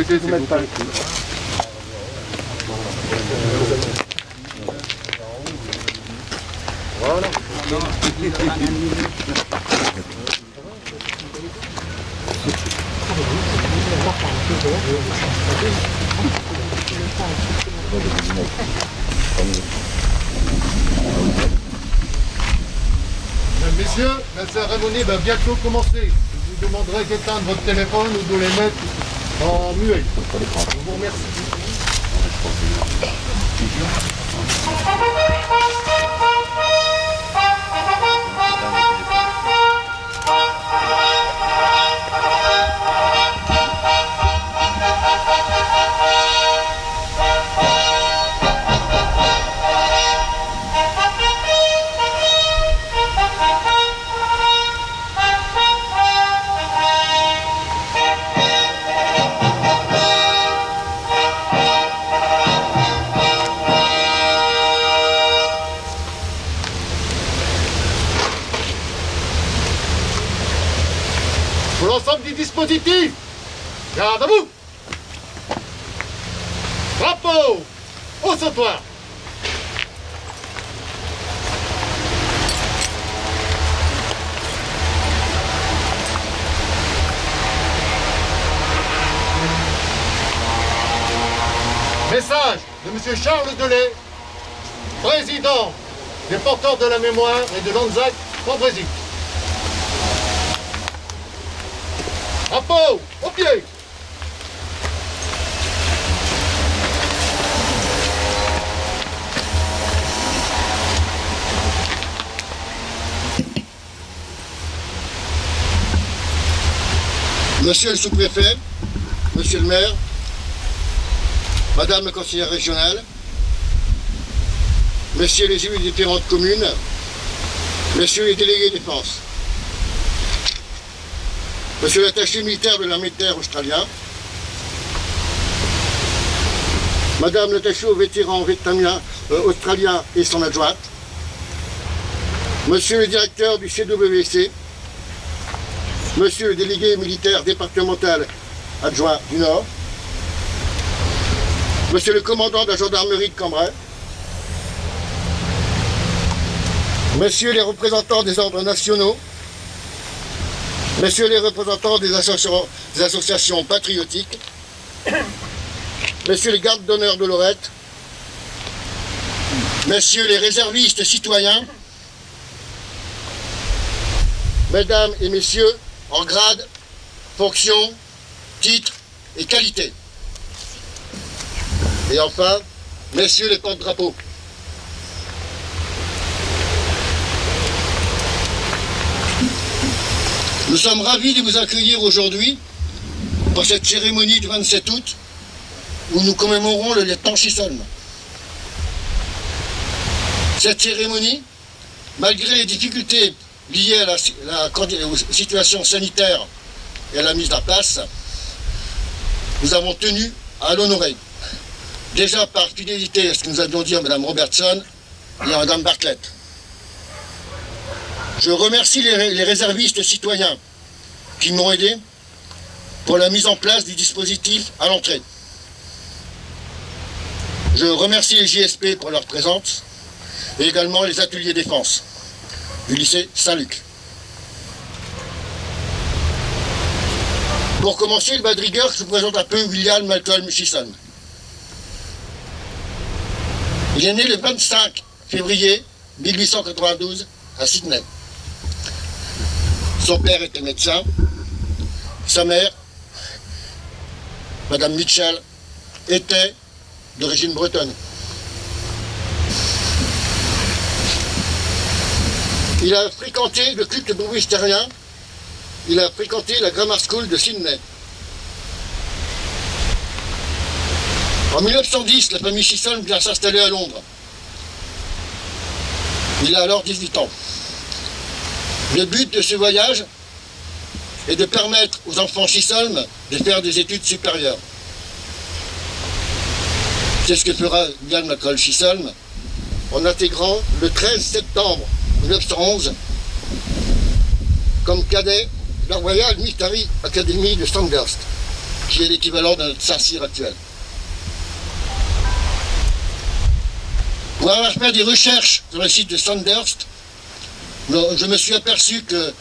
sécurité, s'il vous plaît. Voilà. Messieurs, la cérémonie va bientôt commencer. Je vous demanderai d'éteindre votre téléphone ou de les mettre en muet. Je vous remercie. Pour l'ensemble du dispositif, garde à vous. Drapeau au sautoir. Message de M. Charles Delay, président des porteurs de la mémoire et de l'ANZAC au Brésil. Drapeau au pied. Monsieur le sous-préfet, monsieur le maire, madame la conseillère régionale, messieurs les élus des différentes communes, messieurs les délégués défense, monsieur l'attaché militaire de l'armée de terre australien, madame l'attaché aux vétérans vietnamiens, australien et son adjointe, monsieur le directeur du CWC, monsieur le délégué militaire départemental adjoint du Nord, monsieur le commandant de la gendarmerie de Cambrai, messieurs les représentants des ordres nationaux, messieurs les représentants des associations patriotiques, messieurs les gardes d'honneur de Lorette, messieurs les réservistes citoyens, mesdames et messieurs en grade, fonction, titre et qualité. Et enfin, messieurs les porte-drapeaux. Nous sommes ravis de vous accueillir aujourd'hui pour cette cérémonie du 27 août où nous commémorons le lieutenant Chisholm. Cette cérémonie, malgré les difficultés liées à la situation sanitaire et à la mise en place, nous avons tenu à l'honorer. Déjà par fidélité à ce que nous avions dit à Mme Robertson et à Mme Bartlett. Je remercie les réservistes citoyens qui m'ont aidé pour la mise en place du dispositif à l'entrée. Je remercie les JSP pour leur présence et également les ateliers défense du lycée Saint-Luc. Pour commencer le badrigueur, je vous présente un peu William Malcolm Chisholm. Il est né le 25 février 1892 à Sydney. Son père était médecin, sa mère, Madame Mitchell, était d'origine bretonne. Il a fréquenté le culte brewistérien, il a fréquenté la Grammar School de Sydney. En 1910, la famille Chisholm vient s'installer à Londres. Il a alors 18 ans. Le but de ce voyage est de permettre aux enfants Chisholm de faire des études supérieures. C'est ce que fera William Malcolm Chisholm en intégrant le 13 septembre 1911 comme cadet la Royal Military Academy de Sandhurst. qui est l'équivalent de notre Saint-Cyr actuel. Pour avoir fait des recherches sur le site de Sandhurst, je me suis aperçu que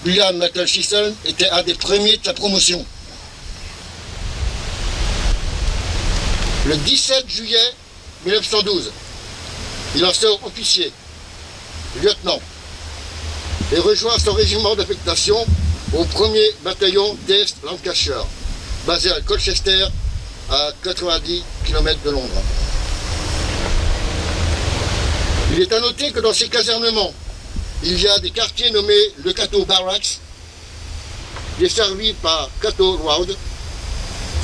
William Michael Chisholm était un des premiers de sa promotion. Le 17 juillet 1912, il en sort officier, lieutenant, et rejoint son régiment d'affectation au 1er bataillon d'East Lancashire, basé à Colchester, à 90 km de Londres. Il est à noter que dans ces casernements, il y a des quartiers nommés le Cato Barracks, desservis par Cato Road,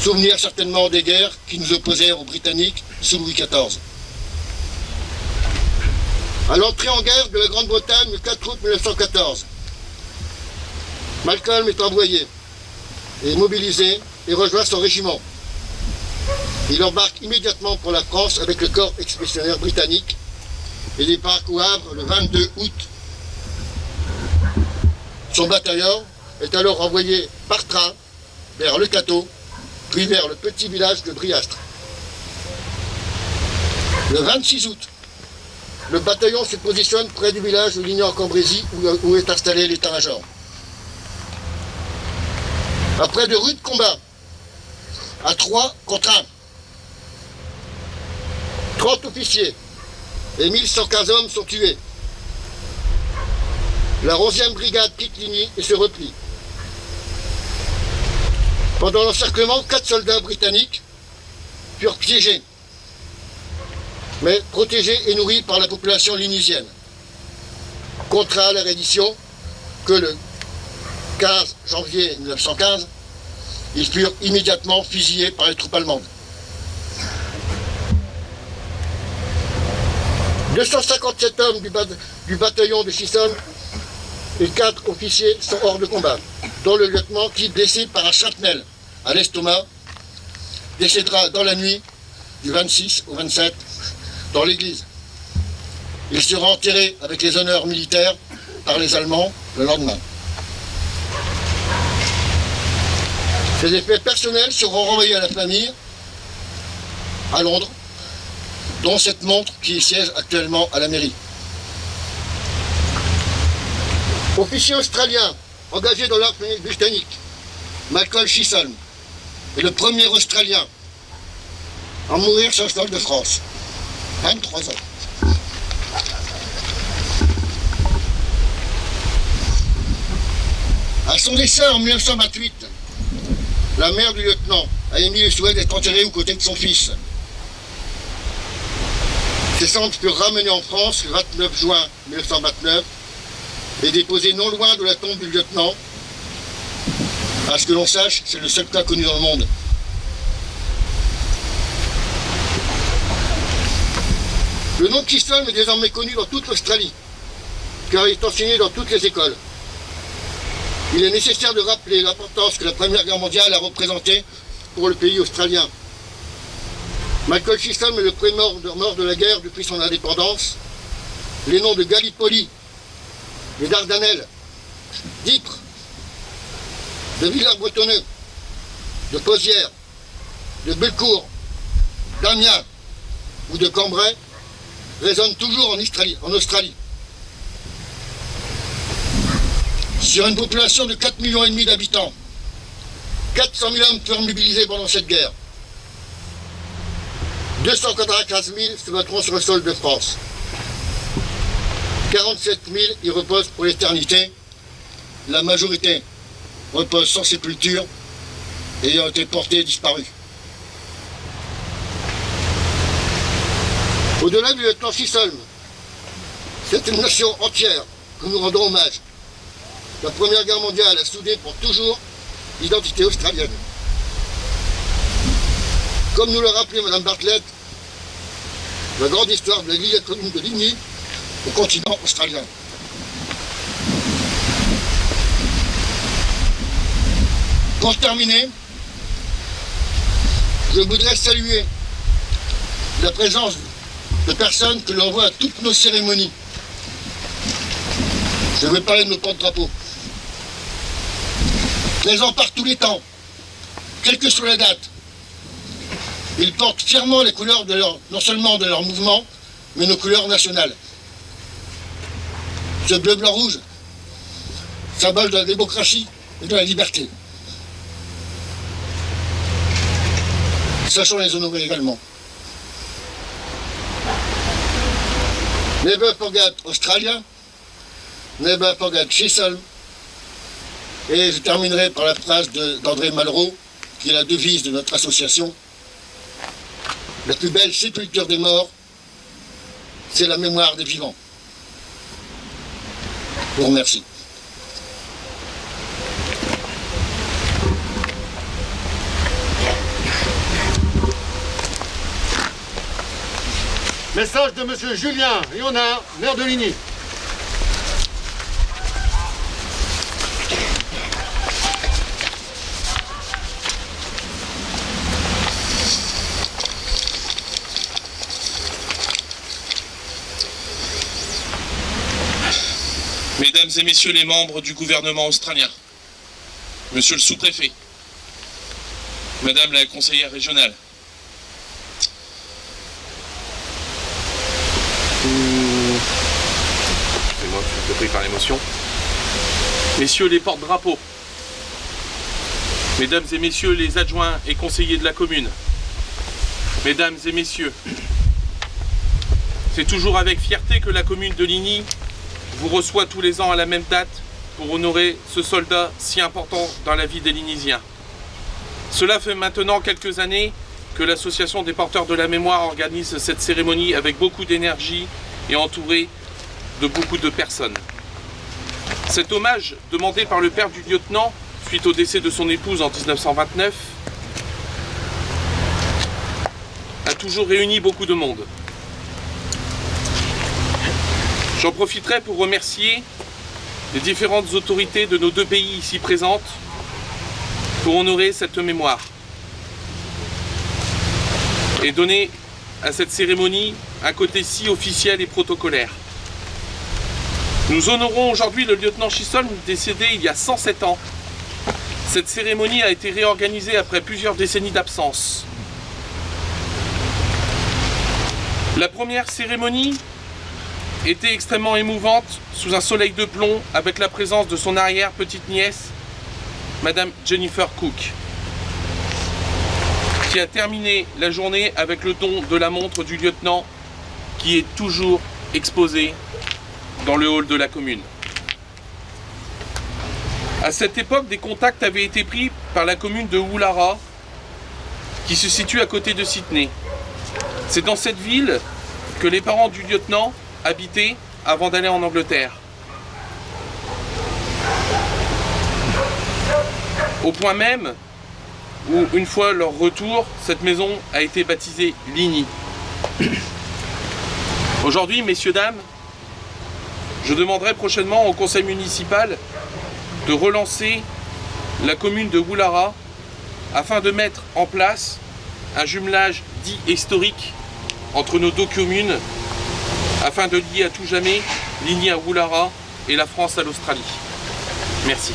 souvenir certainement des guerres qui nous opposèrent aux Britanniques sous Louis XIV. À l'entrée en guerre de la Grande-Bretagne le 4 août 1914, Malcolm est envoyé, est mobilisé et rejoint son régiment. Il embarque immédiatement pour la France avec le corps expéditionnaire britannique et débarque au Havre le 22 août. Son bataillon est alors envoyé par train vers le Cateau, puis vers le petit village de Briastre. Le 26 août, le bataillon se positionne près du village de Lignan-Cambrésis où est installé l'état-major. Après de rudes combats, à 3 contre 1, 30 officiers et 1115 hommes sont tués. La 11e brigade quitte Ligny et se replie. Pendant l'encerclement, 4 soldats britanniques furent piégés, mais protégés et nourris par la population lignisienne. Contraint à la reddition que le 15 janvier 1915, ils furent immédiatement fusillés par les troupes allemandes. 257 hommes du bataillon de Chisholm et 4 officiers sont hors de combat, dont le lieutenant qui, blessé par un shrapnel à l'estomac, décédera dans la nuit du 26 au 27 dans l'église. Il sera enterré avec les honneurs militaires par les Allemands le lendemain. Ces effets personnels seront renvoyés à la famille à Londres, dont cette montre qui siège actuellement à la mairie. Officier australien engagé dans l'armée britannique, Michael Chisholm est le premier Australien à mourir sur le sol de France. 23 ans. À son décès en 1928, la mère du lieutenant a émis le souhait d'être enterrée aux côtés de son fils. Ses cendres furent ramenées en France le 29 juin 1929 et déposées non loin de la tombe du lieutenant. À ce que l'on sache, c'est le seul cas connu dans le monde. Le nom de Chisholm est désormais connu dans toute l'Australie, car il est enseigné dans toutes les écoles. Il est nécessaire de rappeler l'importance que la Première Guerre mondiale a représentée pour le pays australien. Michael Chisholm est le premier mort de la guerre depuis son indépendance. Les noms de Gallipoli, les Dardanelles, d'Ypres, de Villers-Bretonneux, de Pozières, de Bellecour, d'Amiens ou de Cambrai résonnent toujours en Australie. Sur une population de 4,5 millions d'habitants, 400 000 hommes furent mobilisés pendant cette guerre. 295 000 se battront sur le sol de France. 47 000 y reposent pour l'éternité. La majorité repose sans sépulture, ayant été portés et disparus. Au-delà du lieutenant Chisholm, c'est une nation entière que nous rendons hommage. La Première Guerre mondiale a soudé pour toujours l'identité australienne. Comme nous l'a rappelé Mme Bartlett, la grande histoire de la Ligue commune de Ligny au continent australien. Pour terminer, je voudrais saluer la présence de personnes que l'on voit à toutes nos cérémonies. Je vais parler de nos porte-drapeaux. Présents par tous les temps, quelle que soit la date, ils portent fièrement les couleurs de non seulement de leur mouvement, mais nos couleurs nationales. Ce bleu, blanc, rouge, symbole de la démocratie et de la liberté. Sachons les honorer également. Never forget Australia, never forget Chisholm. Et je terminerai par la phrase d'André Malraux, qui est la devise de notre association. La plus belle sépulture des morts, c'est la mémoire des vivants. Je vous remercie. Message de M. Julien Léonard, maire de Ligny. Mesdames et messieurs les membres du gouvernement australien, monsieur le sous-préfet, madame la conseillère régionale, excusez-moi, je suis un peu pris par l'émotion, messieurs les porte-drapeaux, mesdames et messieurs les adjoints et conseillers de la commune, mesdames et messieurs, c'est toujours avec fierté que la commune de Ligny vous reçoit tous les ans à la même date pour honorer ce soldat si important dans la vie des Lignisiens. Cela fait maintenant quelques années que l'association des porteurs de la mémoire organise cette cérémonie avec beaucoup d'énergie et entourée de beaucoup de personnes. Cet hommage demandé par le père du lieutenant suite au décès de son épouse en 1929 a toujours réuni beaucoup de monde. J'en profiterai pour remercier les différentes autorités de nos deux pays ici présentes pour honorer cette mémoire et donner à cette cérémonie un côté si officiel et protocolaire. Nous honorons aujourd'hui le lieutenant Chisholm, décédé il y a 107 ans. Cette cérémonie a été réorganisée après plusieurs décennies d'absence. La première cérémonie était extrêmement émouvante sous un soleil de plomb avec la présence de son arrière-petite-nièce, Madame Jennifer Cook, qui a terminé la journée avec le don de la montre du lieutenant qui est toujours exposée dans le hall de la commune. À cette époque, des contacts avaient été pris par la commune de Woollahra, qui se situe à côté de Sydney. C'est dans cette ville que les parents du lieutenant habitaient avant d'aller en Angleterre. Au point même où, une fois leur retour, cette maison a été baptisée Ligny. Aujourd'hui, messieurs, dames, je demanderai prochainement au conseil municipal de relancer la commune de Woollahra afin de mettre en place un jumelage dit historique entre nos deux communes afin de lier à tout jamais Ligny à Woollahra et la France à l'Australie. Merci.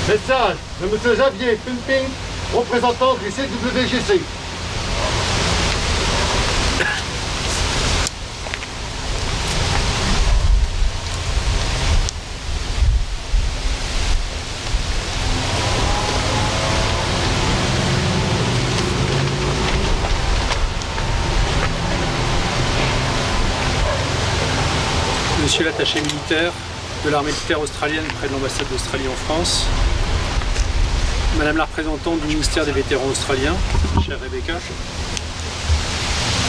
Message de M. Javier Pimping, représentant du CWGC. Monsieur l'attaché militaire de l'armée de terre australienne près de l'ambassade d'Australie en France, Madame la représentante du ministère des vétérans australiens, chère Rebecca,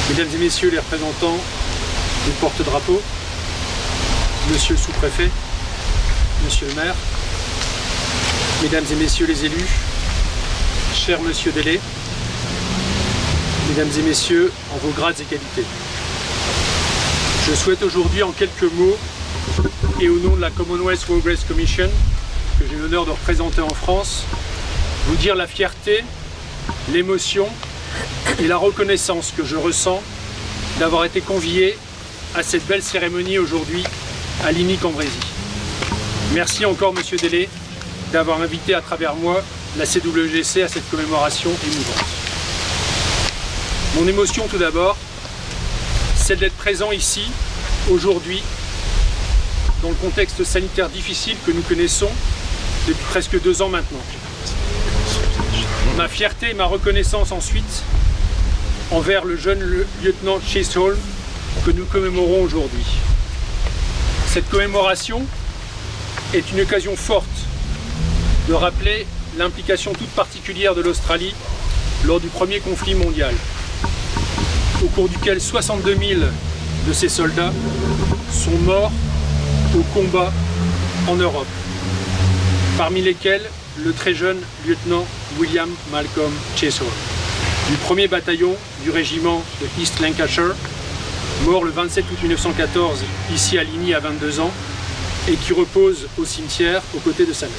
Mesdames et Messieurs les représentants du porte-drapeau, Monsieur le sous-préfet, Monsieur le maire, Mesdames et Messieurs les élus, cher Monsieur Delay, Mesdames et Messieurs en vos grades et qualités. Je souhaite aujourd'hui en quelques mots et au nom de la Commonwealth War Graves Commission, que j'ai l'honneur de représenter en France, vous dire la fierté, l'émotion et la reconnaissance que je ressens d'avoir été convié à cette belle cérémonie aujourd'hui à Ligny-Cambrésis. Merci encore Monsieur Delay d'avoir invité à travers moi la CWGC à cette commémoration émouvante. Mon émotion tout d'abord, celle d'être présent ici, aujourd'hui, dans le contexte sanitaire difficile que nous connaissons depuis presque 2 ans maintenant. Ma fierté et ma reconnaissance ensuite envers le jeune lieutenant Chisholm que nous commémorons aujourd'hui. Cette commémoration est une occasion forte de rappeler l'implication toute particulière de l'Australie lors du premier conflit mondial, au cours duquel 62 000 de ses soldats sont morts au combat en Europe, parmi lesquels le très jeune lieutenant William Malcolm Chisholm, du 1er bataillon du régiment de East Lancashire, mort le 27 août 1914 ici à Ligny à 22 ans, et qui repose au cimetière aux côtés de sa mère.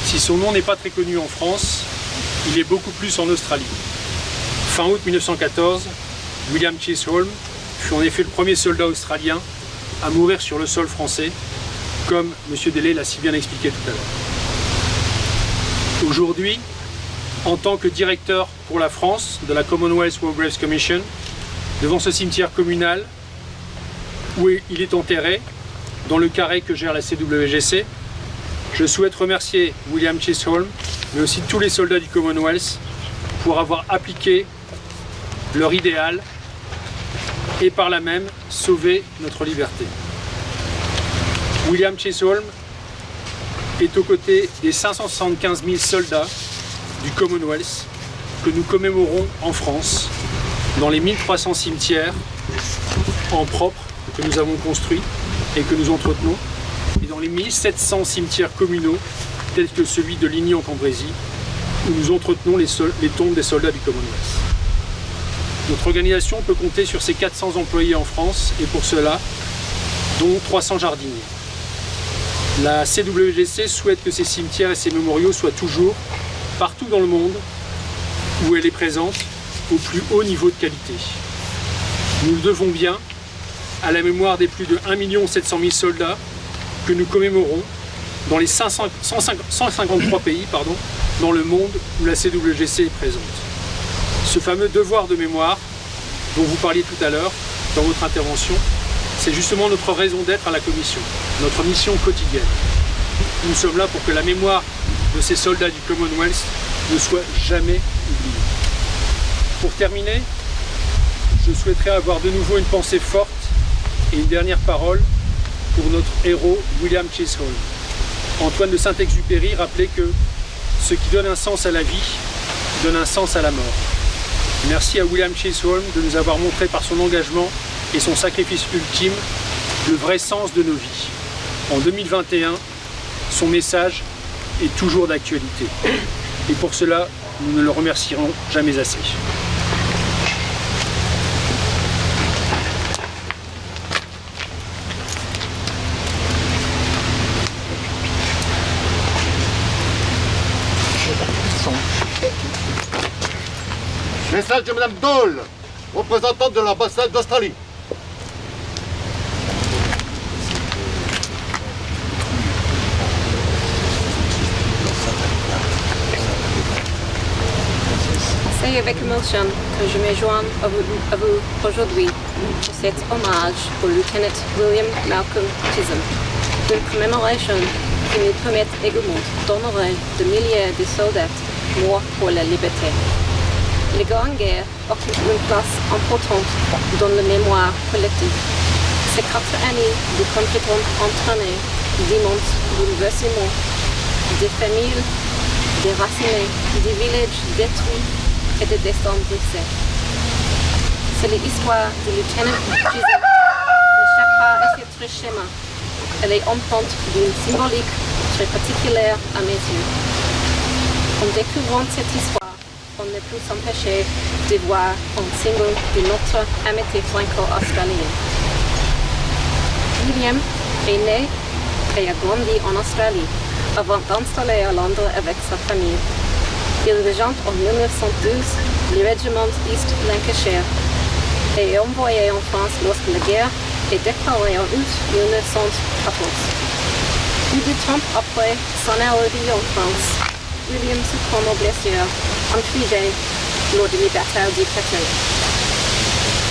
Si son nom n'est pas très connu en France, il est beaucoup plus en Australie. Fin août 1914, William Chisholm fut en effet le premier soldat australien à mourir sur le sol français, comme M. Delay l'a si bien expliqué tout à l'heure. Aujourd'hui, en tant que directeur pour la France de la Commonwealth War Graves Commission, devant ce cimetière communal où il est enterré, dans le carré que gère la CWGC, je souhaite remercier William Chisholm, mais aussi tous les soldats du Commonwealth pour avoir appliqué leur idéal et par là même sauvé notre liberté. William Chisholm est aux côtés des 575 000 soldats du Commonwealth que nous commémorons en France dans les 1300 cimetières en propre que nous avons construits et que nous entretenons, et dans les 1700 cimetières communaux tels que celui de Ligny en Cambrésis où nous entretenons les tombes des soldats du Commonwealth. Notre organisation peut compter sur ses 400 employés en France et pour cela, dont 300 jardiniers. La CWGC souhaite que ces cimetières et ces mémoriaux soient toujours, partout dans le monde où elle est présente, au plus haut niveau de qualité. Nous le devons bien à la mémoire des plus de 1 700 000 soldats que nous commémorons dans les 153 pays dans le monde où la CWGC est présente. Ce fameux devoir de mémoire dont vous parliez tout à l'heure dans votre intervention, c'est justement notre raison d'être à la Commission, notre mission quotidienne. Nous sommes là pour que la mémoire de ces soldats du Commonwealth ne soit jamais oubliée. Pour terminer, je souhaiterais avoir de nouveau une pensée forte et une dernière parole pour notre héros William Chisholm. Antoine de Saint-Exupéry rappelait que ce qui donne un sens à la vie donne un sens à la mort. Merci à William Chisholm de nous avoir montré par son engagement et son sacrifice ultime le vrai sens de nos vies. En 2021, son message est toujours d'actualité. Et pour cela, nous ne le remercierons jamais assez. Message de Mme Dole, représentante de l'ambassade d'Australie. C'est avec émotion que je me joins à vous aujourd'hui pour cet hommage au lieutenant William Malcolm Chisholm, une commémoration qui nous permet également d'honorer de milliers de soldats morts pour la liberté. Les grandes guerres occupent une place importante dans la mémoire collective. Ces 4 années de conflit ont entraîné d'immenses bouleversements, des familles déracinées, des villages détruits et des destins brisés. C'est l'histoire du lieutenant Chisholm ne chaque pas à ce chemin. Elle est empreinte d'une symbolique très particulière à mes yeux. En découvrant cette histoire, on ne peut s'empêcher de voir un symbole de notre amitié franco-australienne. William est né et a grandi en Australie avant d'installer à Londres avec sa famille. Il rejoint en 1912 le régiment East Lancashire et envoyé en France lorsque la guerre est déclarée en août 1914. Plus de temps après son arrivée en France, William succombe aux blessures infligées lors de l'hiver du Créteil.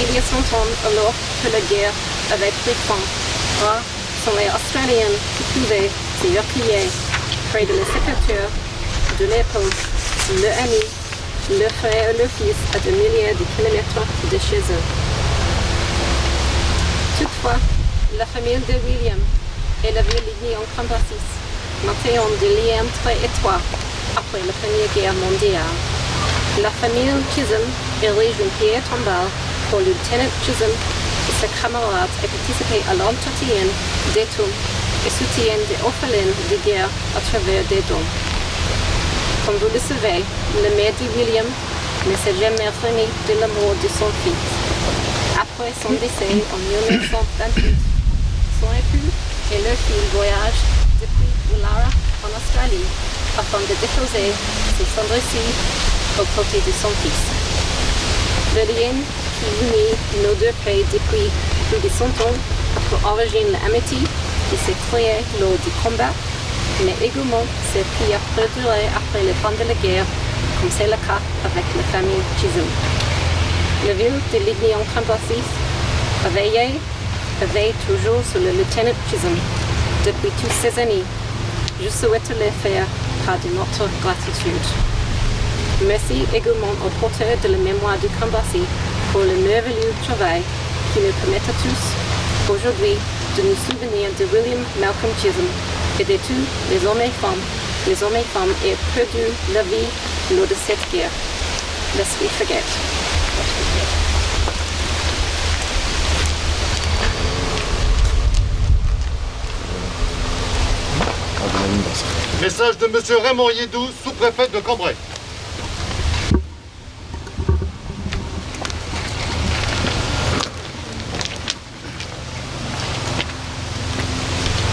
Il y a 100 ans, alors que la guerre avait pris fin, rares sont les Australiens qui pouvaient s'évacuer près de la sépulture de l'épouse, le ami, le frère et le fils à des milliers de kilomètres de chez eux. Toutefois, la famille de William et la ville lignée en Cambasis maintiennent des liens très étroits après la Première Guerre mondiale. La famille Chisholm érige une pierre tombale pour le lieutenant Chisholm et ses camarades et participer à l'entretien des tombes et soutiennent des orphelins de guerre à travers des dons. Comme vous le savez, la mère de William ne s'est jamais remise de la mort de son fils. Après son décès en 1928, son époux et leur fille voyagent depuis Woollahra en Australie afin de déposer ses cendres-ci aux côtés de son fils. Le lien qui unit nos deux pays depuis plus de 100 ans a pour origine l'amitié qui s'est créée lors du combat, mais également ce qui a perduré après la fin de la guerre, comme c'est le cas avec la famille Chisholm. La ville de Ligny en Cambasis a veillé toujours sur le lieutenant Chisholm depuis toutes ces années. Je souhaite le faire par de notre gratitude. Merci également aux porteurs de la mémoire du Cambasis pour le merveilleux travail qui nous permet à tous aujourd'hui de nous souvenir de William Malcolm Chisholm et de tous les hommes et femmes qui ont perdu la vie lors de cette guerre. Lest we forget. Message de M. Raymond Yédou, sous-préfet de Cambrai.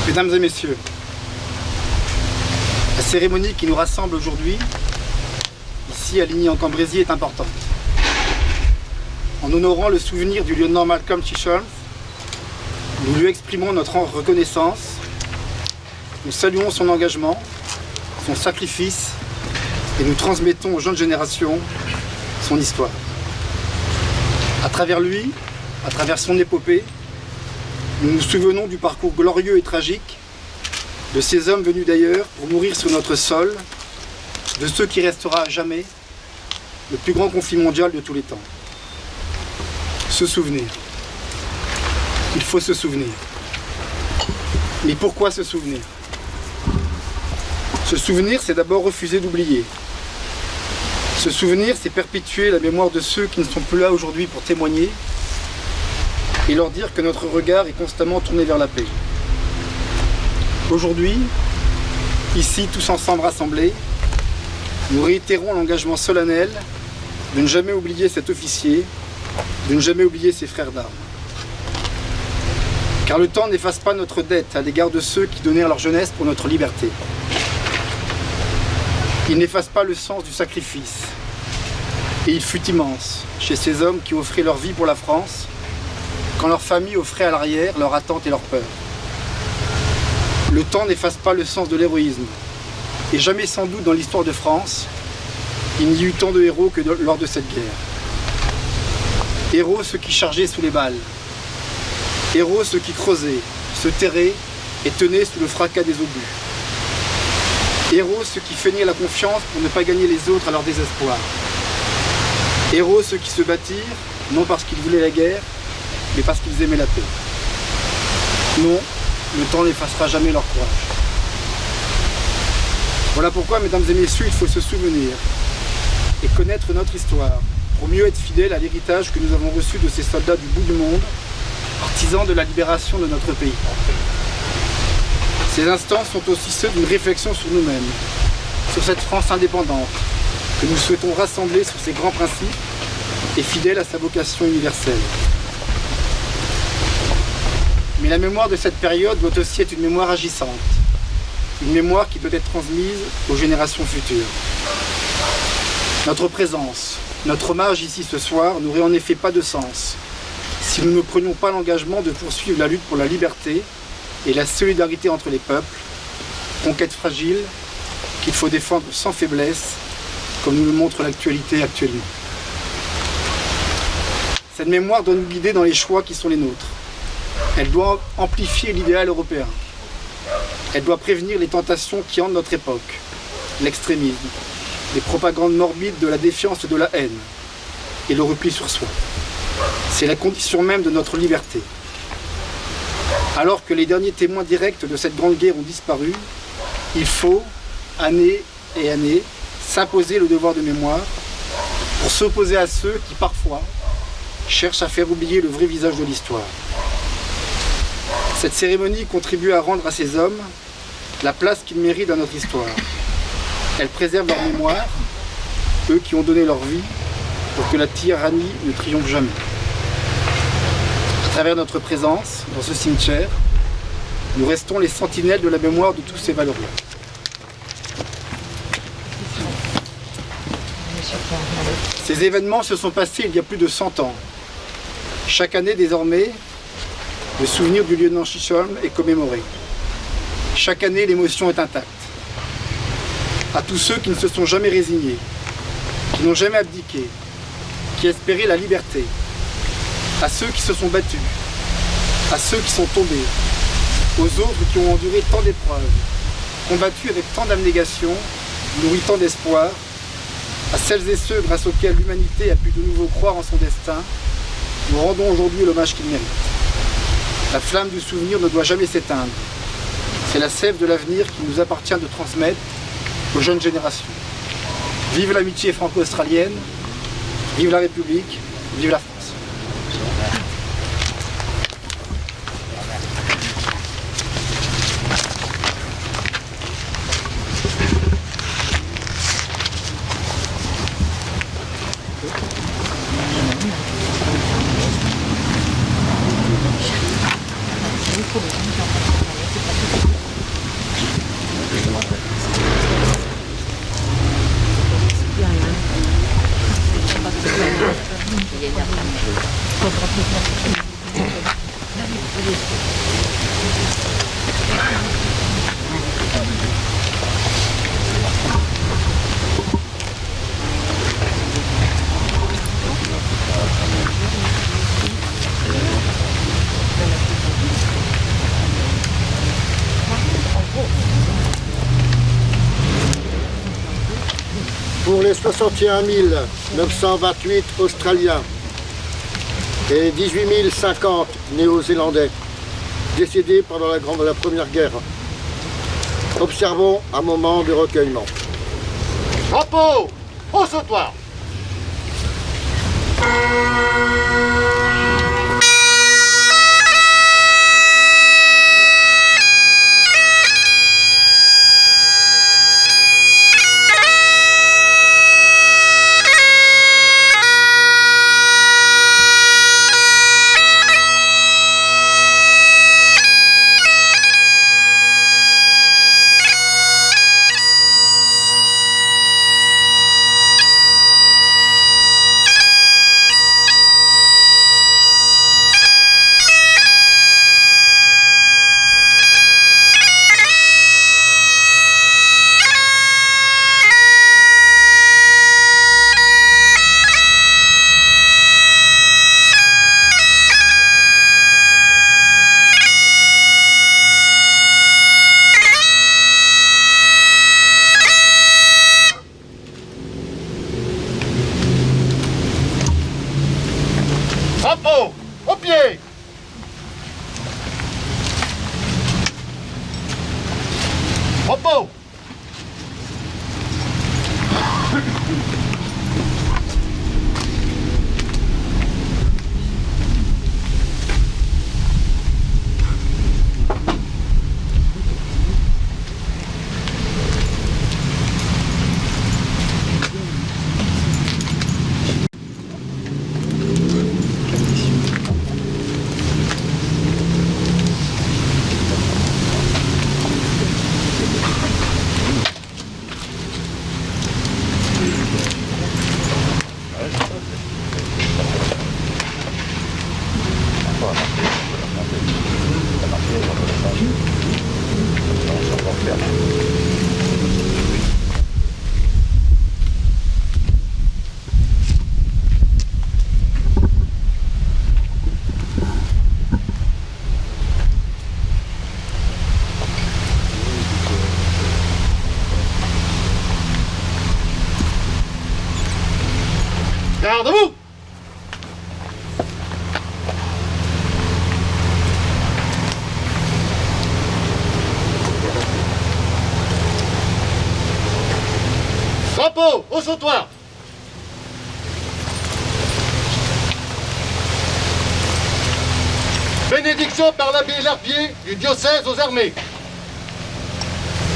Mesdames et messieurs, la cérémonie qui nous rassemble aujourd'hui, ici à Ligny-en-Cambrésis, est importante. En honorant le souvenir du lieutenant Malcolm Chisholm, nous lui exprimons notre reconnaissance, nous saluons son engagement, son sacrifice et nous transmettons aux jeunes générations son histoire. À travers lui, à travers son épopée, nous nous souvenons du parcours glorieux et tragique de ces hommes venus d'ailleurs pour mourir sur notre sol, de ce qui restera à jamais le plus grand conflit mondial de tous les temps. Se souvenir. Il faut se souvenir. Mais pourquoi se souvenir? Se souvenir, c'est d'abord refuser d'oublier. Se souvenir, c'est perpétuer la mémoire de ceux qui ne sont plus là aujourd'hui pour témoigner et leur dire que notre regard est constamment tourné vers la paix. Aujourd'hui, ici, tous ensemble rassemblés, nous réitérons l'engagement solennel de ne jamais oublier cet officier, de ne jamais oublier ses frères d'armes. Car le temps n'efface pas notre dette à l'égard de ceux qui donnèrent leur jeunesse pour notre liberté. Il n'efface pas le sens du sacrifice. Et il fut immense chez ces hommes qui offraient leur vie pour la France, quand leur famille offrait à l'arrière leur attente et leur peur. Le temps n'efface pas le sens de l'héroïsme. Et jamais sans doute dans l'histoire de France, il n'y eut tant de héros que lors de cette guerre. Héros ceux qui chargeaient sous les balles. Héros ceux qui creusaient, se terraient et tenaient sous le fracas des obus. Héros ceux qui feignaient la confiance pour ne pas gagner les autres à leur désespoir. Héros ceux qui se battirent, non parce qu'ils voulaient la guerre, mais parce qu'ils aimaient la paix. Non, le temps n'effacera jamais leur courage. Voilà pourquoi, mesdames et messieurs, il faut se souvenir et connaître notre histoire pour mieux être fidèle à l'héritage que nous avons reçu de ces soldats du bout du monde, artisans de la libération de notre pays. Ces instants sont aussi ceux d'une réflexion sur nous-mêmes, sur cette France indépendante que nous souhaitons rassembler sur ses grands principes et fidèle à sa vocation universelle. Mais la mémoire de cette période doit aussi être une mémoire agissante, une mémoire qui doit être transmise aux générations futures. Notre présence, notre hommage ici ce soir n'aurait en effet pas de sens si nous ne prenions pas l'engagement de poursuivre la lutte pour la liberté et la solidarité entre les peuples, conquête fragile qu'il faut défendre sans faiblesse, comme nous le montre l'actualité actuellement. Cette mémoire doit nous guider dans les choix qui sont les nôtres. Elle doit amplifier l'idéal européen. Elle doit prévenir les tentations qui hantent notre époque, l'extrémisme, les propagandes morbides de la défiance et de la haine, et le repli sur soi. C'est la condition même de notre liberté. Alors que les derniers témoins directs de cette grande guerre ont disparu, il faut, année et année, s'imposer le devoir de mémoire pour s'opposer à ceux qui, parfois, cherchent à faire oublier le vrai visage de l'histoire. Cette cérémonie contribue à rendre à ces hommes la place qu'ils méritent dans notre histoire. Elle préserve leur mémoire, eux qui ont donné leur vie pour que la tyrannie ne triomphe jamais. À travers notre présence dans ce cimetière, nous restons les sentinelles de la mémoire de tous ces valeureux. Ces événements se sont passés il y a plus de 100 ans. Chaque année, désormais, le souvenir du lieutenant Chisholm est commémoré. Chaque année, l'émotion est intacte. À tous ceux qui ne se sont jamais résignés, qui n'ont jamais abdiqué, qui espéraient la liberté, à ceux qui se sont battus, à ceux qui sont tombés, aux autres qui ont enduré tant d'épreuves, combattu avec tant d'abnégation, nourri tant d'espoir, à celles et ceux grâce auxquels l'humanité a pu de nouveau croire en son destin, nous rendons aujourd'hui l'hommage qu'ils méritent. La flamme du souvenir ne doit jamais s'éteindre. C'est la sève de l'avenir qui nous appartient de transmettre aux jeunes générations. Vive l'amitié franco-australienne, vive la République, vive la France. Pour les 61 928 Australiens et 18 050 Néo-Zélandais décédés pendant la Première Guerre, observons un moment de recueillement. Repos au sautoir. Repos au pied. Repos. Garde vous. Drapeau au sautoir. Bénédiction par l'abbé Larpier du diocèse aux armées.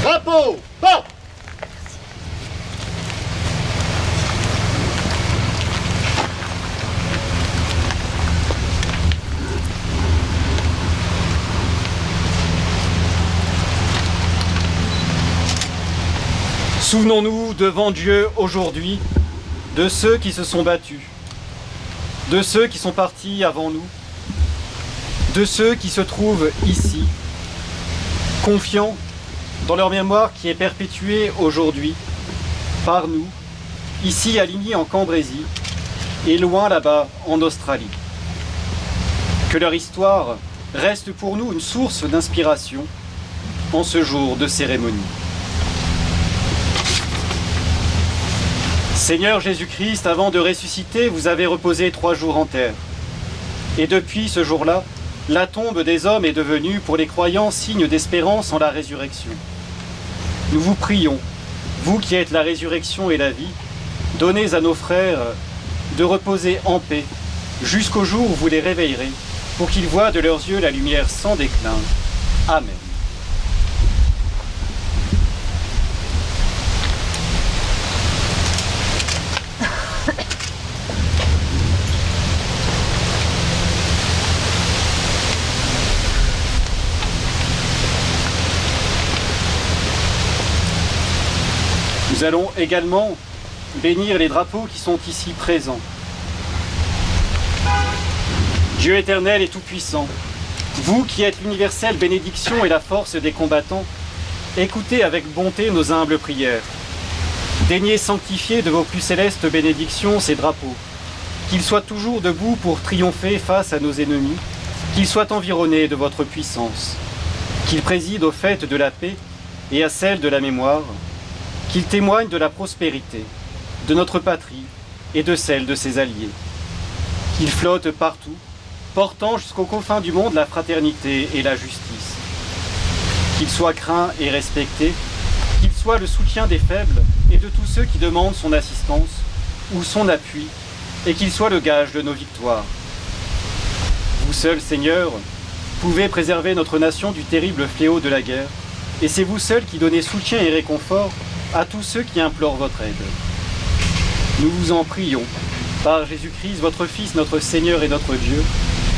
Drapeau, porte. Souvenons-nous devant Dieu aujourd'hui de ceux qui se sont battus, de ceux qui sont partis avant nous, de ceux qui se trouvent ici, confiants dans leur mémoire qui est perpétuée aujourd'hui par nous, ici à Ligny en Cambrésis et loin là-bas en Australie. Que leur histoire reste pour nous une source d'inspiration en ce jour de cérémonie. Seigneur Jésus-Christ, avant de ressusciter, vous avez reposé 3 jours en terre. Et depuis ce jour-là, la tombe des hommes est devenue pour les croyants signe d'espérance en la résurrection. Nous vous prions, vous qui êtes la résurrection et la vie, donnez à nos frères de reposer en paix jusqu'au jour où vous les réveillerez, pour qu'ils voient de leurs yeux la lumière sans déclin. Amen. Nous allons également bénir les drapeaux qui sont ici présents. Dieu éternel et tout-puissant, vous qui êtes l'universelle bénédiction et la force des combattants, écoutez avec bonté nos humbles prières. Daignez sanctifier de vos plus célestes bénédictions ces drapeaux, qu'ils soient toujours debout pour triompher face à nos ennemis, qu'ils soient environnés de votre puissance, qu'ils président aux fêtes de la paix et à celles de la mémoire, qu'il témoigne de la prospérité, de notre patrie et de celle de ses alliés. Qu'il flotte partout, portant jusqu'aux confins du monde la fraternité et la justice. Qu'il soit craint et respecté, qu'il soit le soutien des faibles et de tous ceux qui demandent son assistance ou son appui, et qu'il soit le gage de nos victoires. Vous seul, Seigneur, pouvez préserver notre nation du terrible fléau de la guerre, et c'est vous seul qui donnez soutien et réconfort à tous ceux qui implorent votre aide. Nous vous en prions, par Jésus-Christ, votre Fils, notre Seigneur et notre Dieu,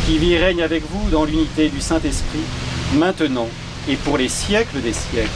qui vit et règne avec vous dans l'unité du Saint-Esprit, maintenant et pour les siècles des siècles.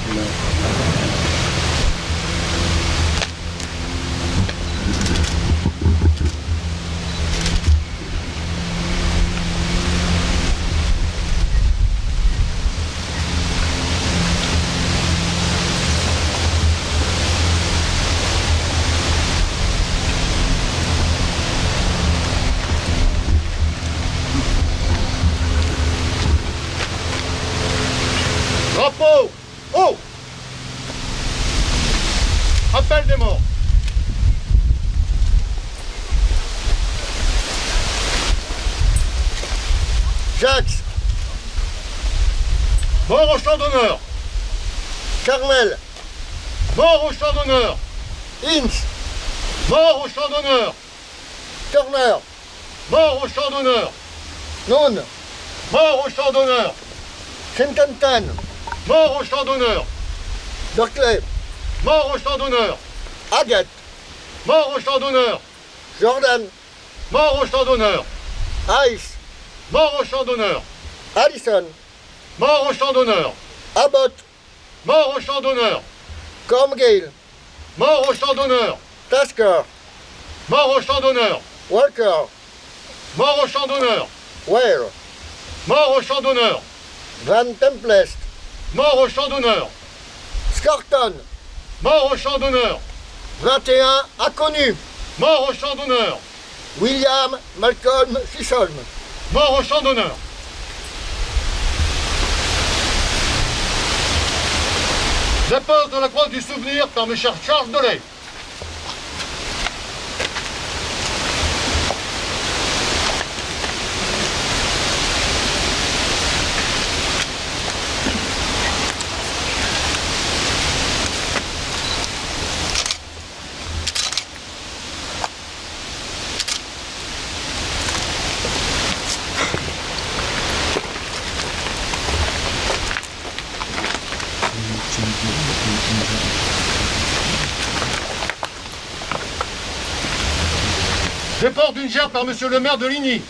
Drapeau haut. Appel des morts. Jacques, Mort au champ d'honneur. Carmel, Mort au champ d'honneur. Ince, Mort au champ d'honneur. Turner, Mort au champ d'honneur. Nunn, Mort au champ d'honneur. Saint-Antoine, Mort au champ d'honneur. Berkeley, Mort au champ d'honneur. Agathe, Mort au champ d'honneur. Jordan, Mort au champ d'honneur. Ice, Mort au champ d'honneur. Allison, Mort au champ d'honneur. Abbott, Mort au champ d'honneur. Cormgale, Mort au champ d'honneur. Tasker, Mort au champ d'honneur. Walker, Mort au champ d'honneur. Ware, Mort au champ d'honneur. Van Templest, Mort au champ d'honneur. Scorton, Mort au champ d'honneur. 21 inconnus, Mort au champ d'honneur. William Malcolm Chisholm, Mort au champ d'honneur. Dépose de la croix du souvenir par mes chers Charles Delay. Déport d'une gerbe par monsieur le maire de Ligny.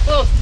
Poste.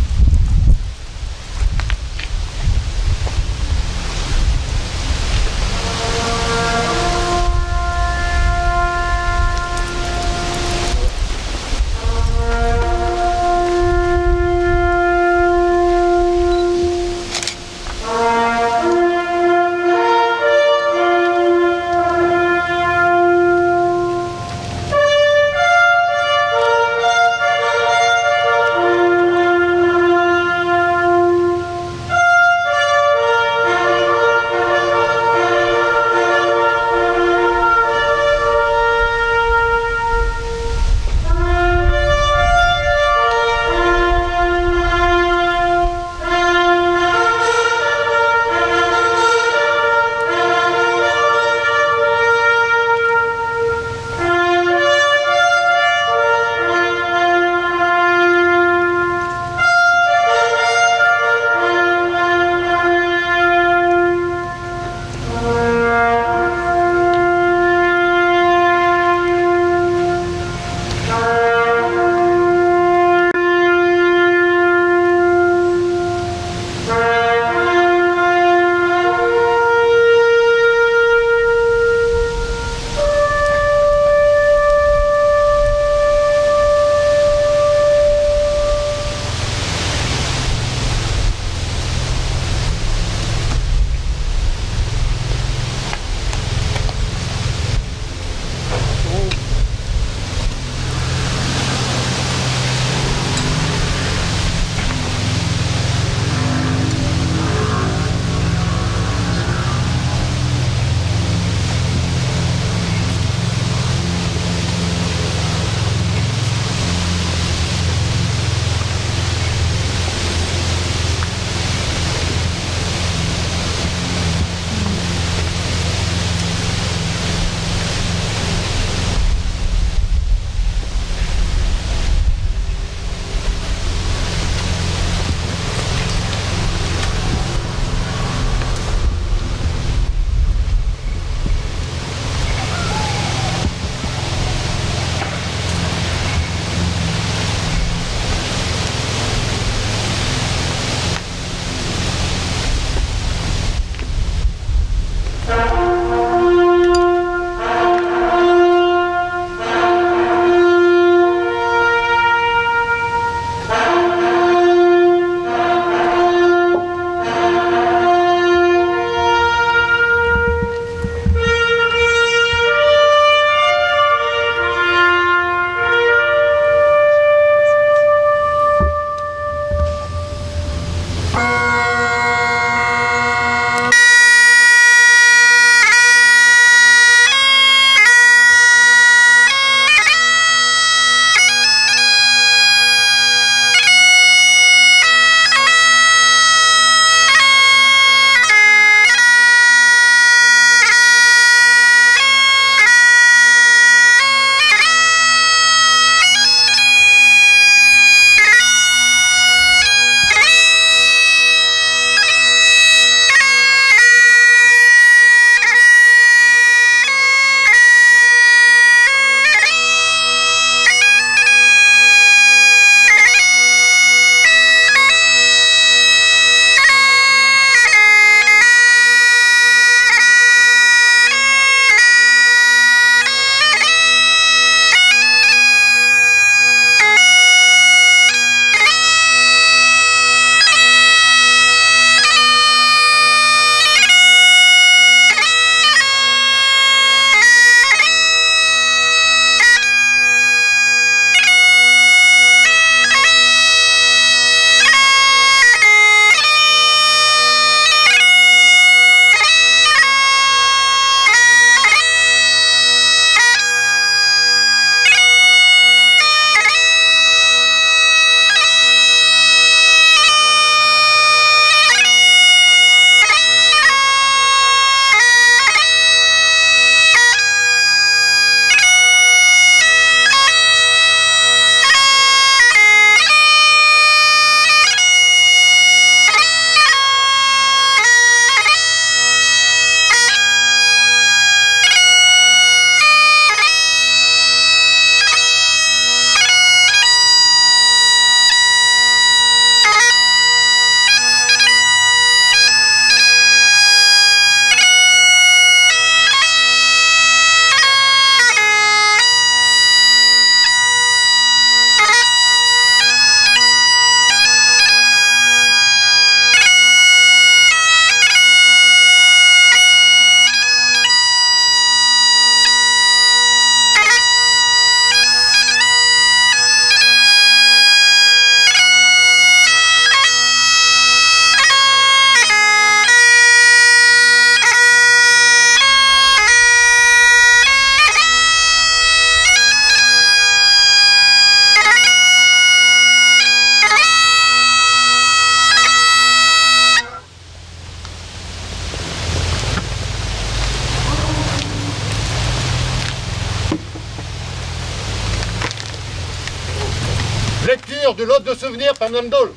lecture du lot de souvenirs par Mme Dole.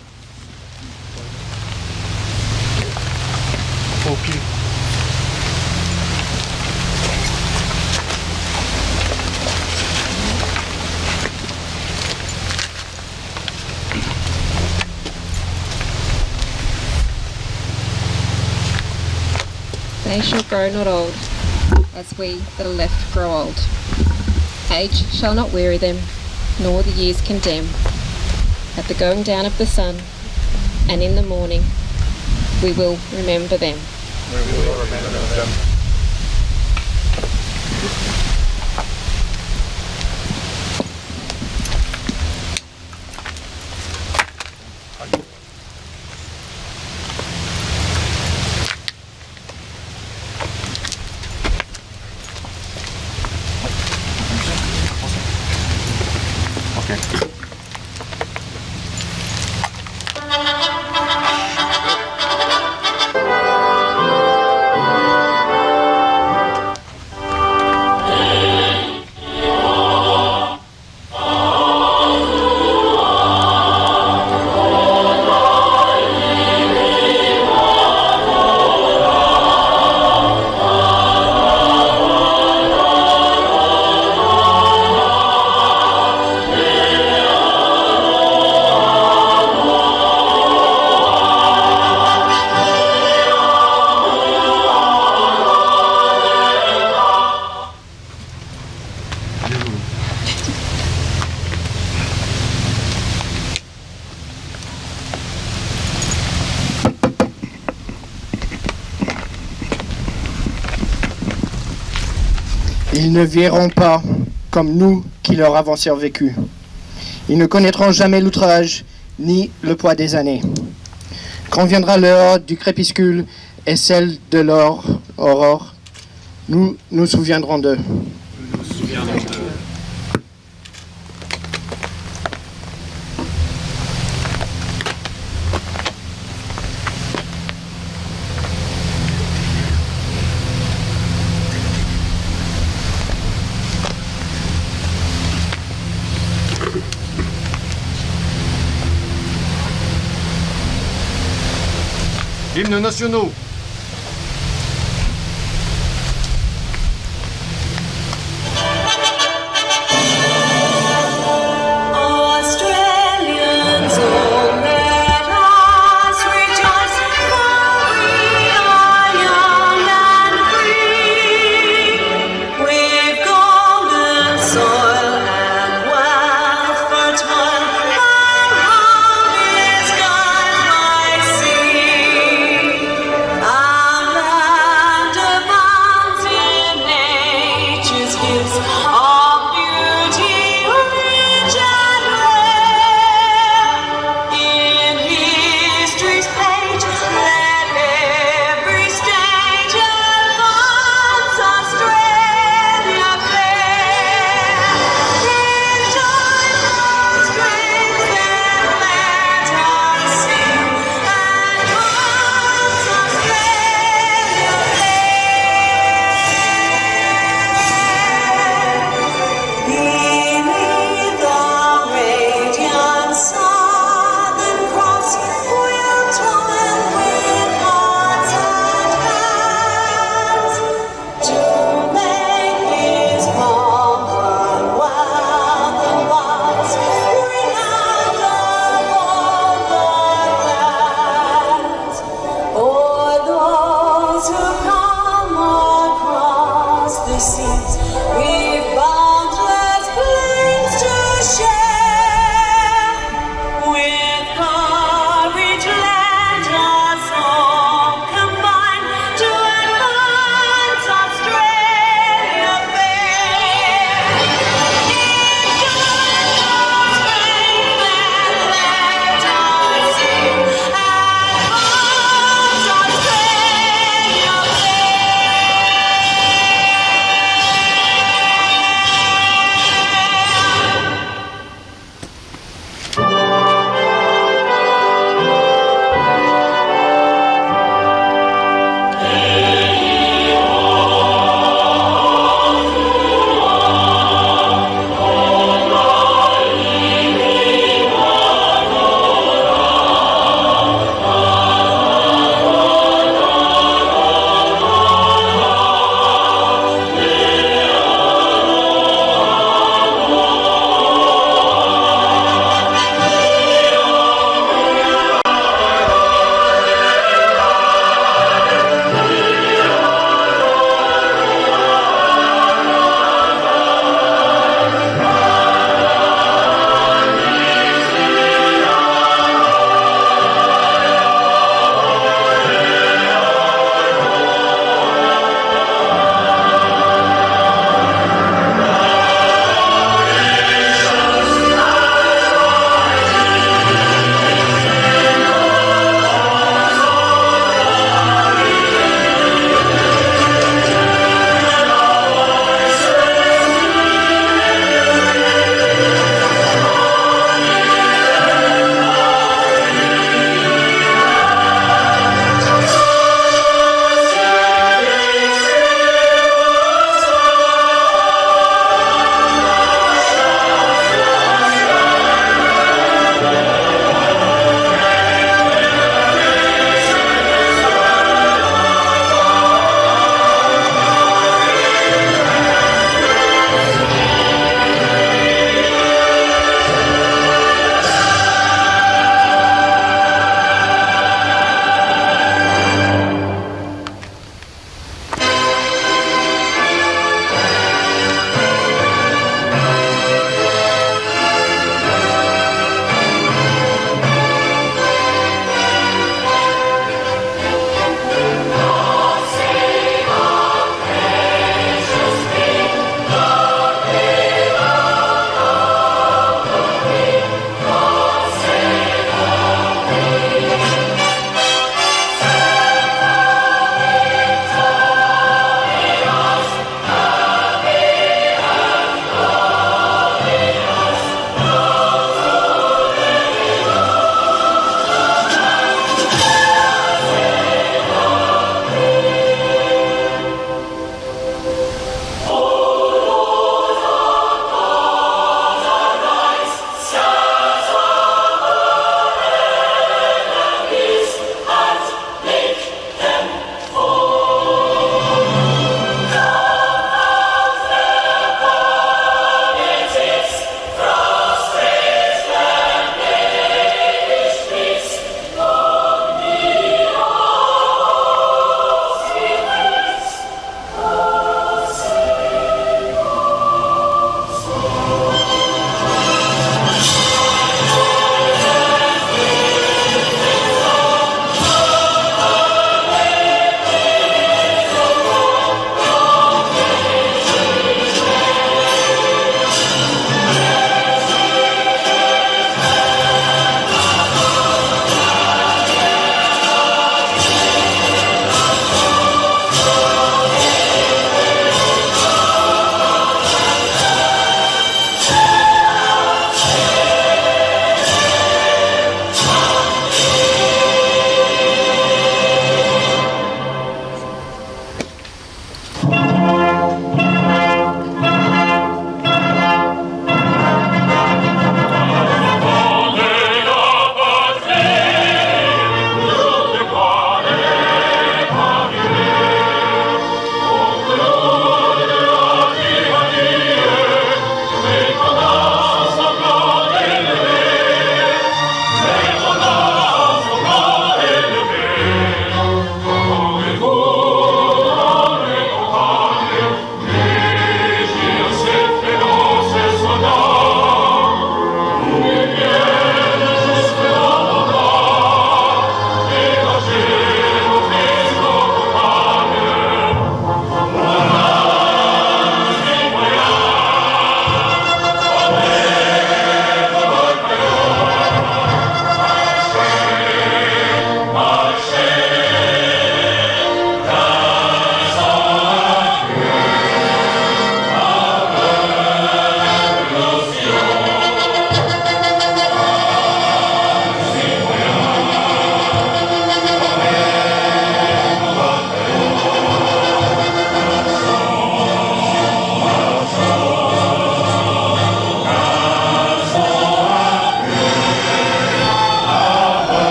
They shall grow not old, as we that are left grow old. Age shall not weary them, nor the years condemn. At the going down of the sun, and in the morning, we will remember them. Ils ne vieilliront pas comme nous qui leur avons survécu. Ils ne connaîtront jamais l'outrage ni le poids des années. Quand viendra l'heure du crépuscule et celle de l'aurore, nous nous souviendrons d'eux. Hymnes nationaux.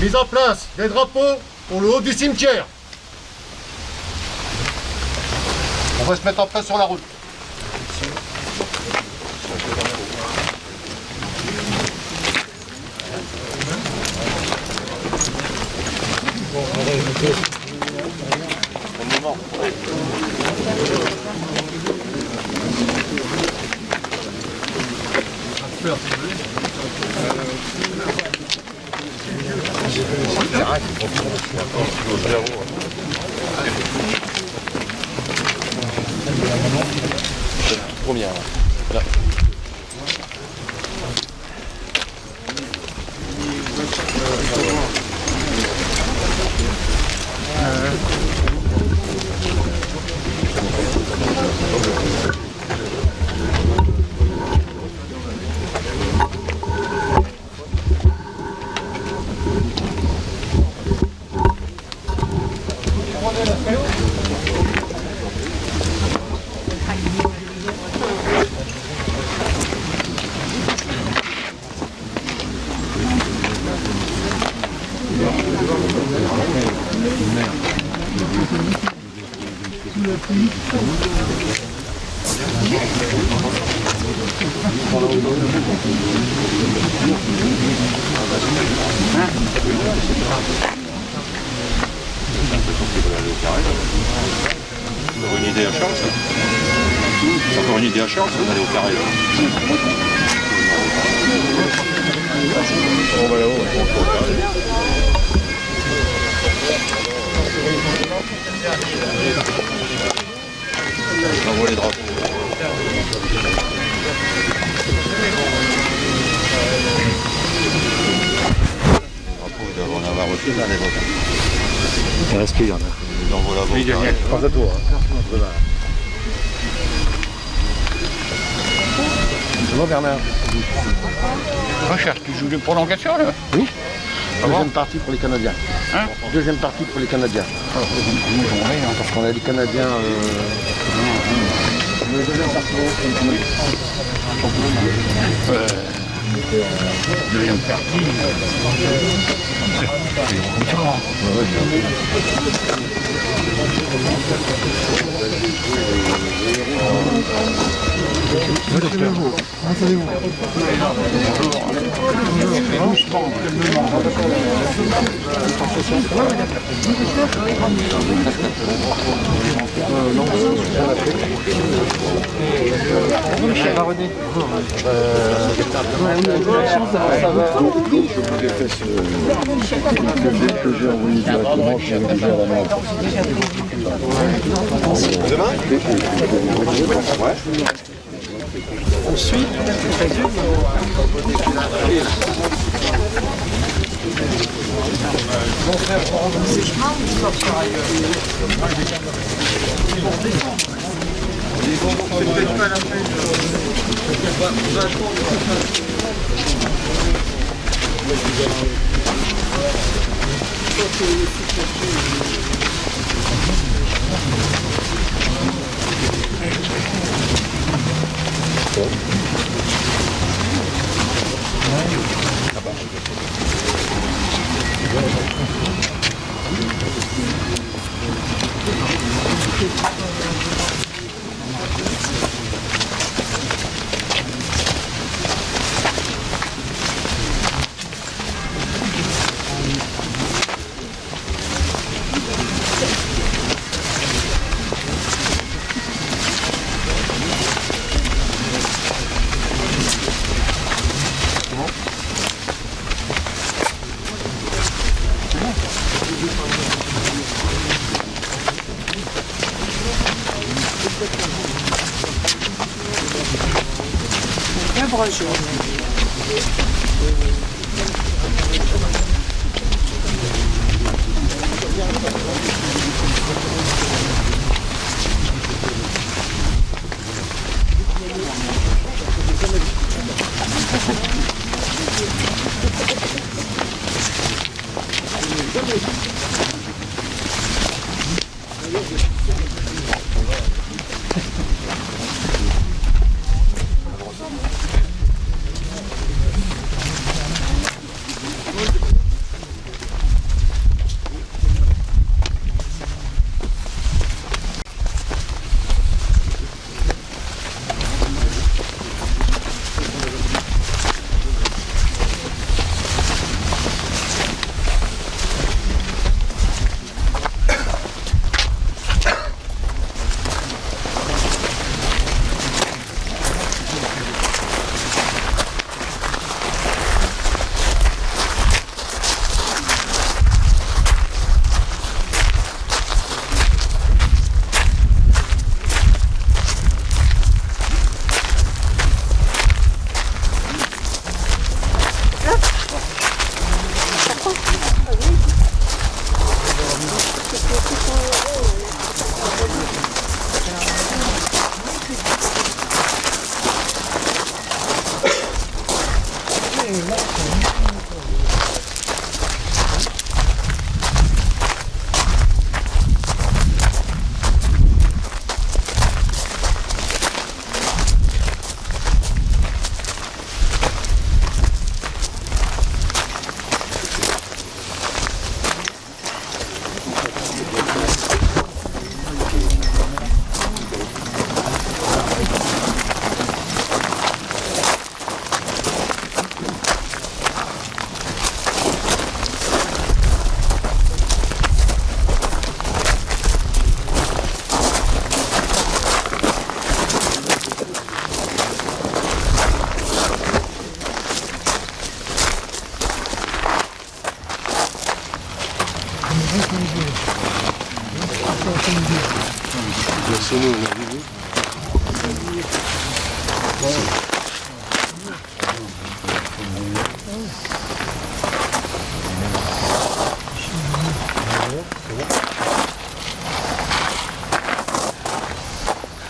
Mise en place des drapeaux pour le haut du cimetière. On va se mettre en place sur la route. Trop bien. Là. C'est une idée à Charles, ça. C'est encore une idée à Charles, ça, d'aller au carré. On va là-haut, on va au carré. On voit les drapeaux. Ils doivent en avoir reçu là, les votes. Il reste plus, il y en a. Ils envoient la vote. Pense à toi. Ça va, Bernard? Recherche, tu joues de prolongation là? Oui. Deuxième partie pour les Canadiens. Hein? Deuxième partie pour les Canadiens. Parce qu'on a les Canadiens. Deuxième partie. Ensuite,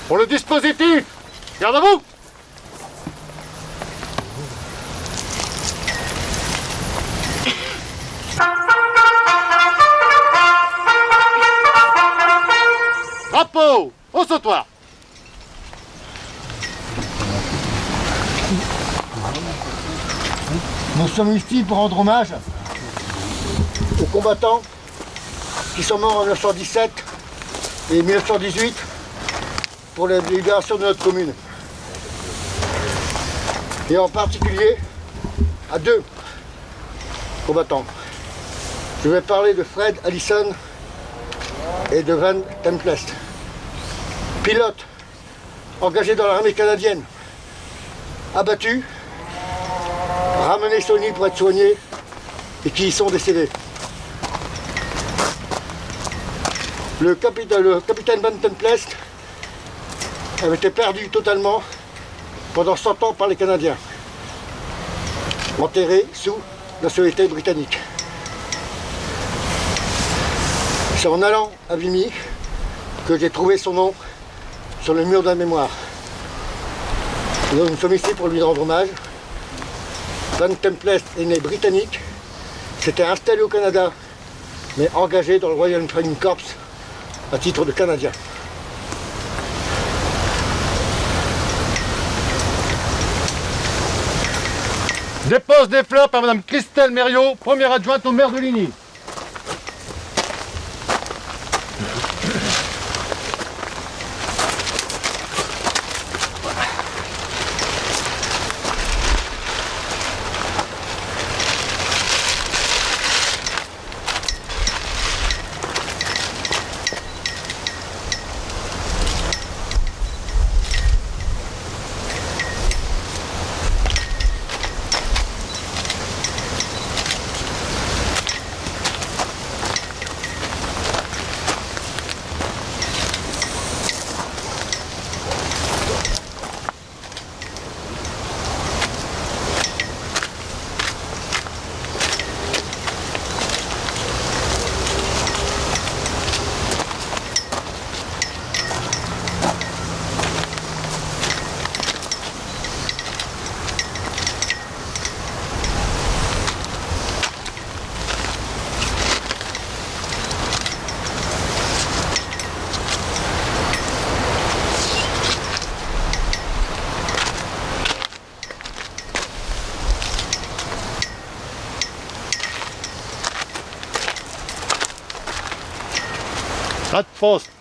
Pour le dispositif, garde à vous. Drapeau au sautoir. Nous sommes ici pour rendre hommage aux combattants qui sont morts en 1917 et 1918 pour la libération de notre commune. Et en particulier à 2 combattants. Je vais parler de Fred Allison et de Van Tempest, pilotes engagés dans l'armée canadienne, abattus, ramenés sur l'île pour être soignés et qui y sont décédés. Le capitaine Van Tempest avait été perdu totalement pendant 100 ans par les Canadiens, enterré sous la nationalité britannique. C'est en allant à Vimy que j'ai trouvé son nom sur le mur de la mémoire. Nous sommes ici pour lui rendre hommage. Van Tempest est né britannique, s'était installé au Canada, mais engagé dans le Royal Training Corps à titre de Canadien. Dépose des fleurs par Madame Christelle Mériot, première adjointe au maire de Ligny. Rat poste.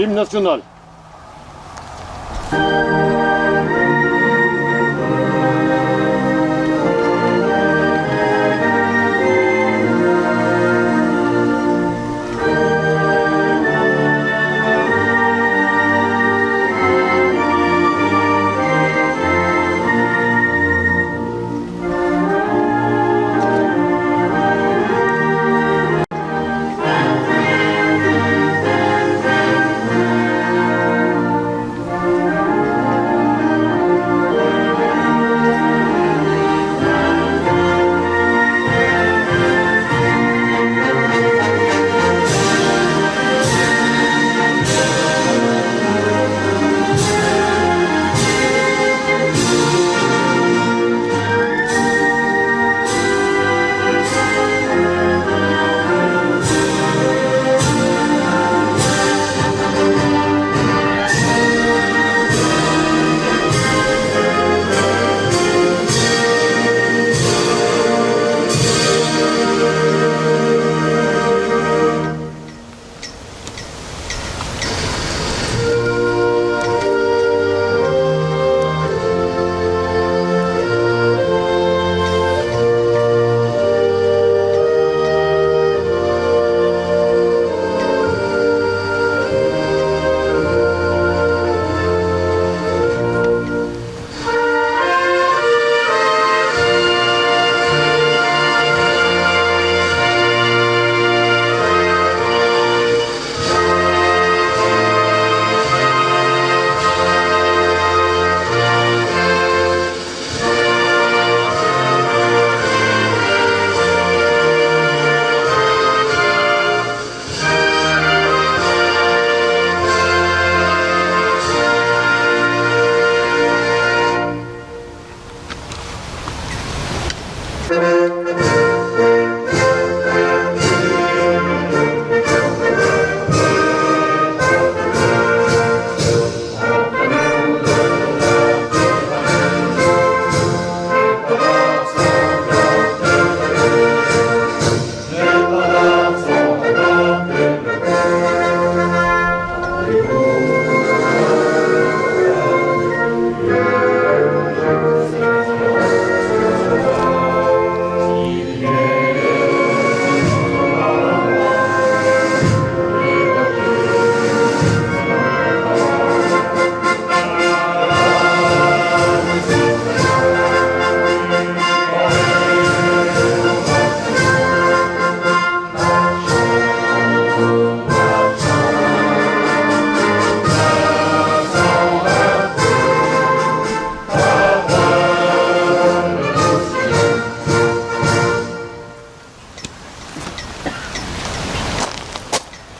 L'hymne national.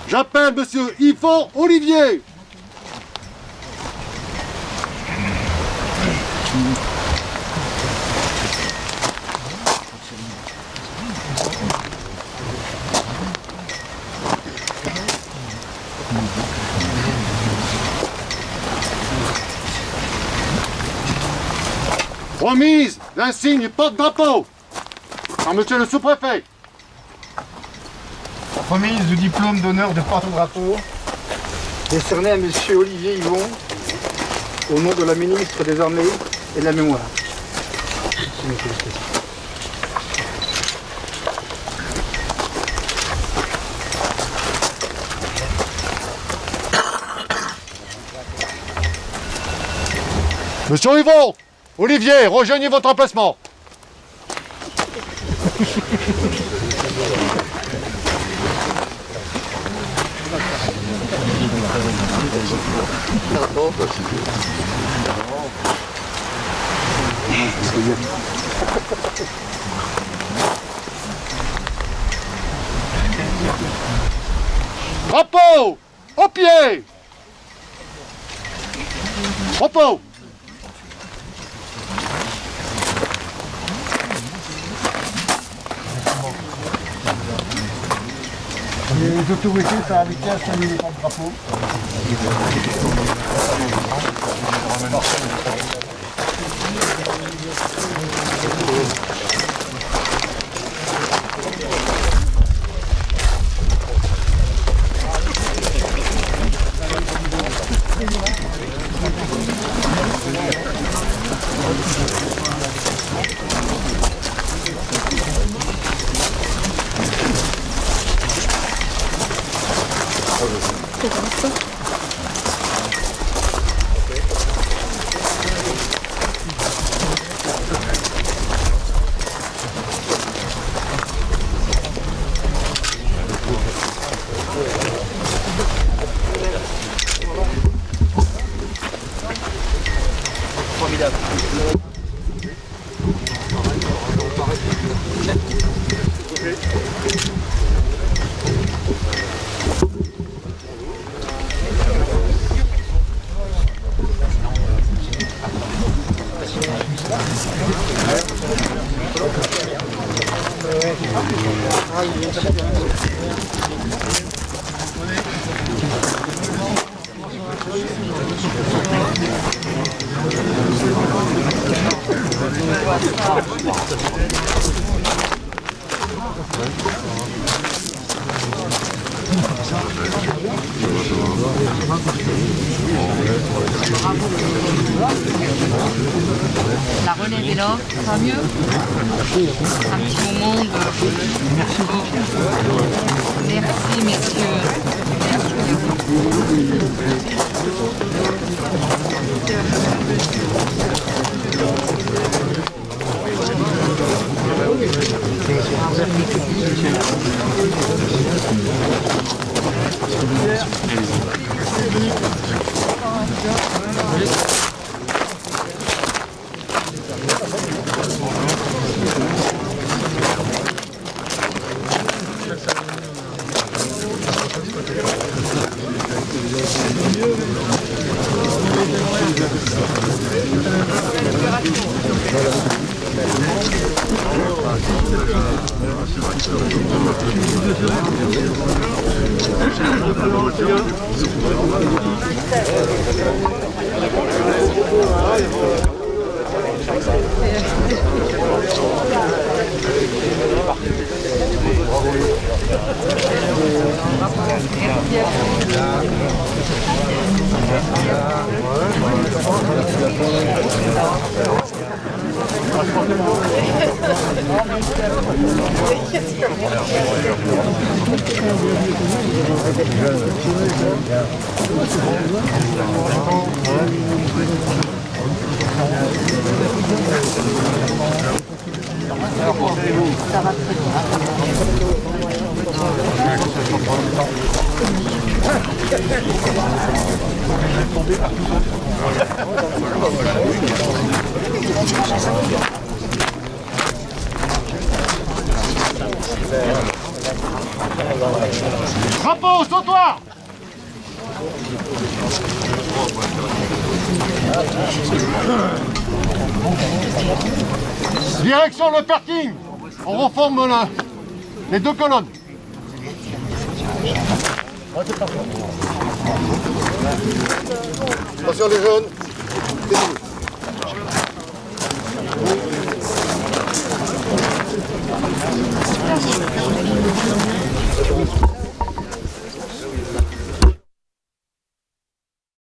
J'appelle Monsieur Yvon Olivier. Remise l'insigne porte-drapeau par Monsieur le sous-préfet. Remise du diplôme d'honneur de porte-drapeau décerné à Monsieur Olivier Yvon au nom de la ministre des Armées et de la Mémoire. Monsieur Yvon Olivier, rejoignez votre emplacement. Drapeau au pied. Repos. Les autorités sont invitées à saluer les porte-drapeaux. La relève est là, ça va mieux. Un petit moment de... Merci messieurs. Drapeau, sautoir! Direction le parking. On reforme les deux colonnes. Attention les jaunes. Taisez-vous.